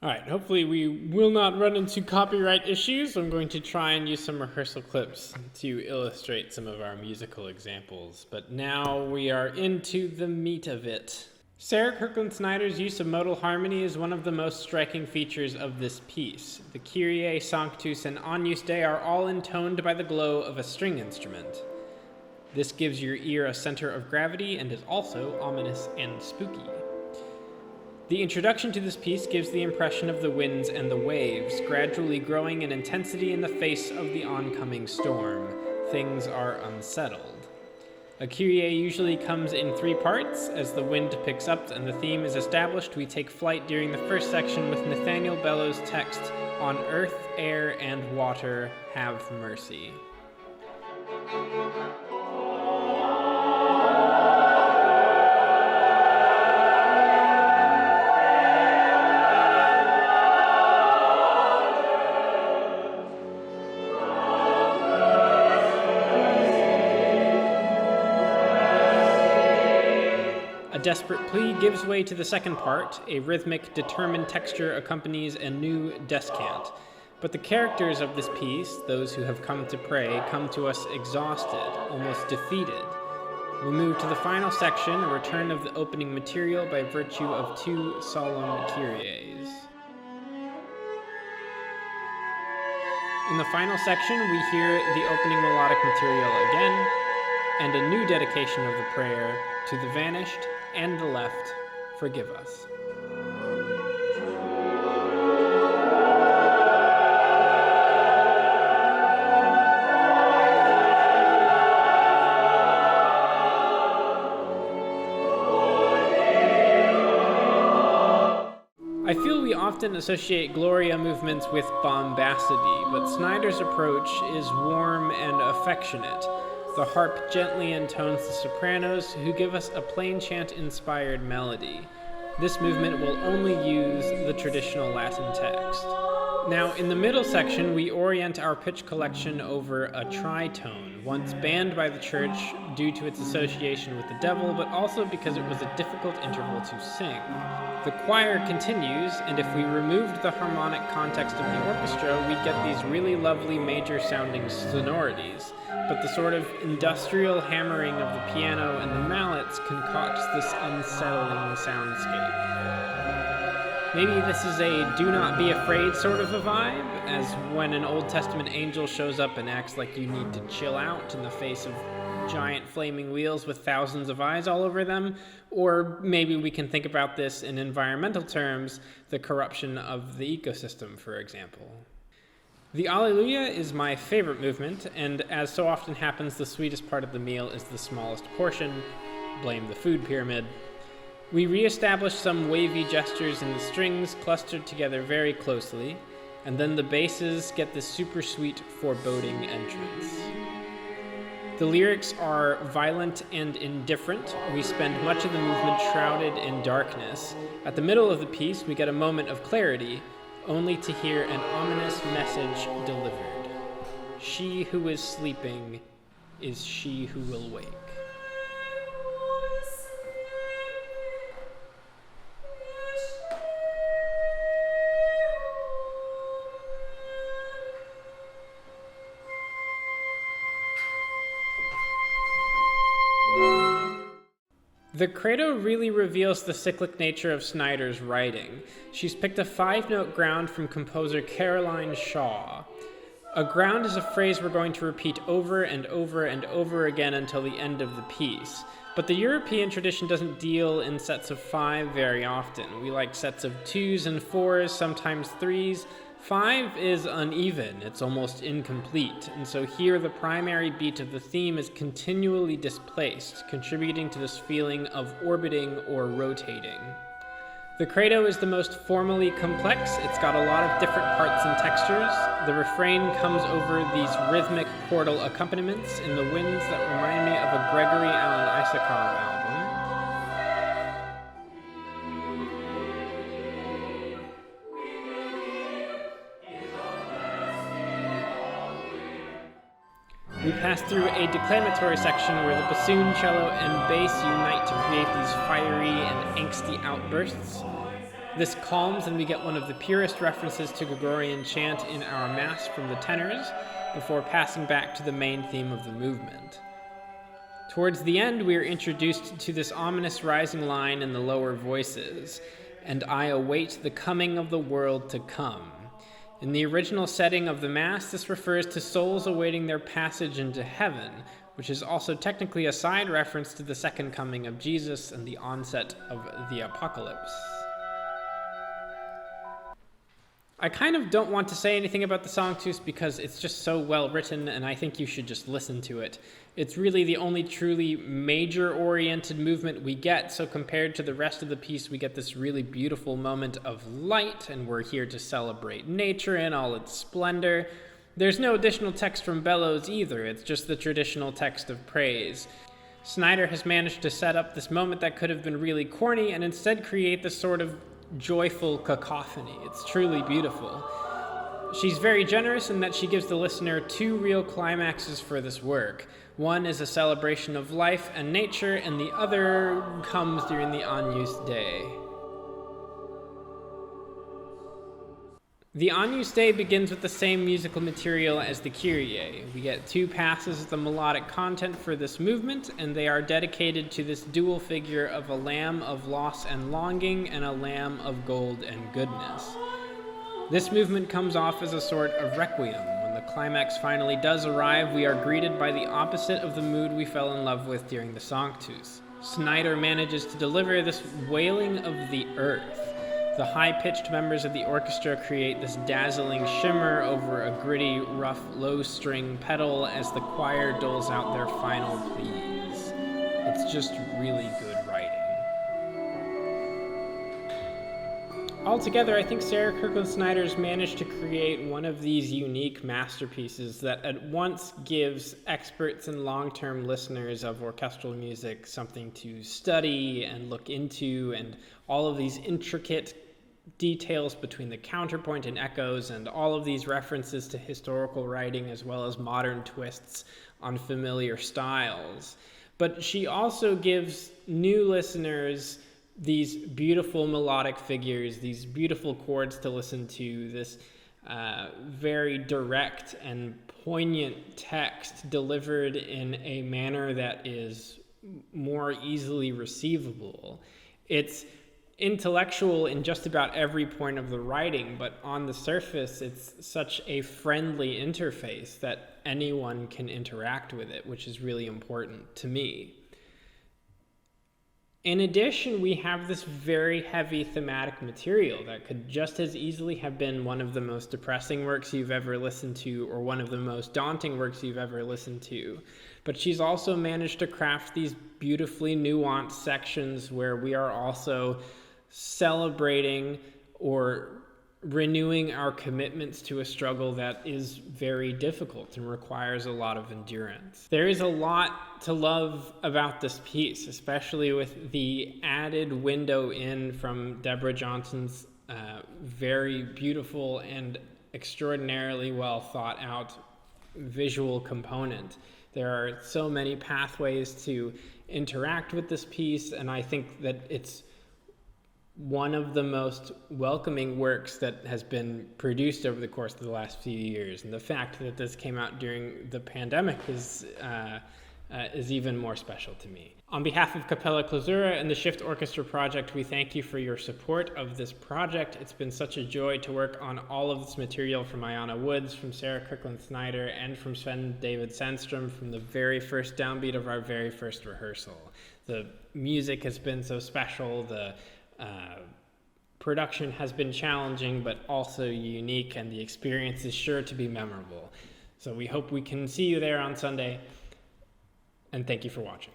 Alright, hopefully we will not run into copyright issues. I'm going to try and use some rehearsal clips to illustrate some of our musical examples. But now we are into the meat of it. Sarah Kirkland Snyder's use of modal harmony is one of the most striking features of this piece. The Kyrie, Sanctus, and Agnus Dei are all intoned by the glow of a string instrument. This gives your ear a center of gravity and is also ominous and spooky. The introduction to this piece gives the impression of the winds and the waves, gradually growing in intensity in the face of the oncoming storm. Things are unsettled. A Kyrie usually comes in 3 parts. As the wind picks up and the theme is established, we take flight during the first section with Nathaniel Bellows' text, "On earth, air, and water, have mercy." A desperate plea gives way to the second part. A rhythmic, determined texture accompanies a new descant. But the characters of this piece, those who have come to pray, come to us exhausted, almost defeated. We move to the final section, a return of the opening material by virtue of 2 solemn Kyries. In the final section, we hear the opening melodic material again, and a new dedication of the prayer, "To the vanished and the left, forgive us." I feel we often associate Gloria movements with bombacity, but Snyder's approach is warm and affectionate. The harp gently intones the sopranos, who give us a plain chant-inspired melody. This movement will only use the traditional Latin text. Now, in the middle section, we orient our pitch collection over a tritone, once banned by the church due to its association with the devil, but also because it was a difficult interval to sing. The choir continues, and if we removed the harmonic context of the orchestra, we'd get these really lovely major-sounding sonorities. But the sort of industrial hammering of the piano and the mallets concocts this unsettling soundscape. Maybe this is a do not be afraid sort of a vibe, as when an Old Testament angel shows up and acts like you need to chill out in the face of giant flaming wheels with thousands of eyes all over them. Or maybe we can think about this in environmental terms, the corruption of the ecosystem, for example. The Alleluia is my favorite movement, and as so often happens, the sweetest part of the meal is the smallest portion. Blame the food pyramid. We re-establish some wavy gestures in the strings, clustered together very closely, and then the basses get this super sweet, foreboding entrance. The lyrics are violent and indifferent. We spend much of the movement shrouded in darkness. At the middle of the piece, we get a moment of clarity, only to hear an ominous message delivered. She who is sleeping is she who will wake. The credo really reveals the cyclic nature of Snyder's writing. She's picked a 5-note ground from composer Caroline Shaw. A ground is a phrase we're going to repeat over and over and over again until the end of the piece. But the European tradition doesn't deal in sets of 5 very often. We like sets of 2s and 4s, sometimes 3s. 5 is uneven, it's almost incomplete, and so here the primary beat of the theme is continually displaced, contributing to this feeling of orbiting or rotating. The credo is the most formally complex. It's got a lot of different parts and textures. The refrain comes over these rhythmic chordal accompaniments in the winds that remind me of a Gregory Alan Isakov album. We pass through a declamatory section where the bassoon, cello, and bass unite to create these fiery and angsty outbursts. This calms, and we get one of the purest references to Gregorian chant in our Mass from the tenors, before passing back to the main theme of the movement. Towards the end, we are introduced to this ominous rising line in the lower voices, "And I await the coming of the world to come." In the original setting of the Mass, this refers to souls awaiting their passage into heaven, which is also technically a side reference to the second coming of Jesus and the onset of the apocalypse. I kind of don't want to say anything about the Sanctus because it's just so well written, and I think you should just listen to it. It's really the only truly major-oriented movement we get, so compared to the rest of the piece, we get this really beautiful moment of light, and we're here to celebrate nature in all its splendor. There's no additional text from bellows either, it's just the traditional text of praise. Snyder has managed to set up this moment that could have been really corny and instead create this sort of joyful cacophony. It's truly beautiful. She's very generous in that she gives the listener two real climaxes for this work. One is a celebration of life and nature, and the other comes during the Agnus Dei. The Agnus Dei begins with the same musical material as the Kyrie. We get two passes of the melodic content for this movement, and they are dedicated to this dual figure of a lamb of loss and longing and a lamb of gold and goodness. This movement comes off as a sort of requiem. When the climax finally does arrive, we are greeted by the opposite of the mood we fell in love with during the Sanctus. Snyder manages to deliver this wailing of the earth. The high-pitched members of the orchestra create this dazzling shimmer over a gritty, rough, low-string pedal as the choir doles out their final pleas. It's just really good writing. Altogether, I think Sarah Kirkland Snyder's managed to create one of these unique masterpieces that at once gives experts and long-term listeners of orchestral music something to study and look into, and all of these intricate details between the counterpoint and echoes and all of these references to historical writing as well as modern twists on familiar styles. But she also gives new listeners these beautiful melodic figures, these beautiful chords to listen to, this very direct and poignant text delivered in a manner that is more easily receivable. It's intellectual in just about every point of the writing, but on the surface, it's such a friendly interface that anyone can interact with it, which is really important to me. In addition, we have this very heavy thematic material that could just as easily have been one of the most depressing works you've ever listened to or one of the most daunting works you've ever listened to. But she's also managed to craft these beautifully nuanced sections where we are also celebrating or renewing our commitments to a struggle that is very difficult and requires a lot of endurance. There is a lot to love about this piece, especially with the added window in from Deborah Johnson's very beautiful and extraordinarily well thought out visual component. There are so many pathways to interact with this piece, and I think that it's one of the most welcoming works that has been produced over the course of the last few years. And the fact that this came out during the pandemic is even more special to me. On behalf of Capella Clausura and the Shift Orchestra Project, we thank you for your support of this project. It's been such a joy to work on all of this material from Ayana Woods, from Sarah Kirkland Snyder, and from Sven David Sandstrom from the very first downbeat of our very first rehearsal. The music has been so special, the production has been challenging but also unique, and the experience is sure to be memorable. So we hope we can see you there on Sunday, and thank you for watching.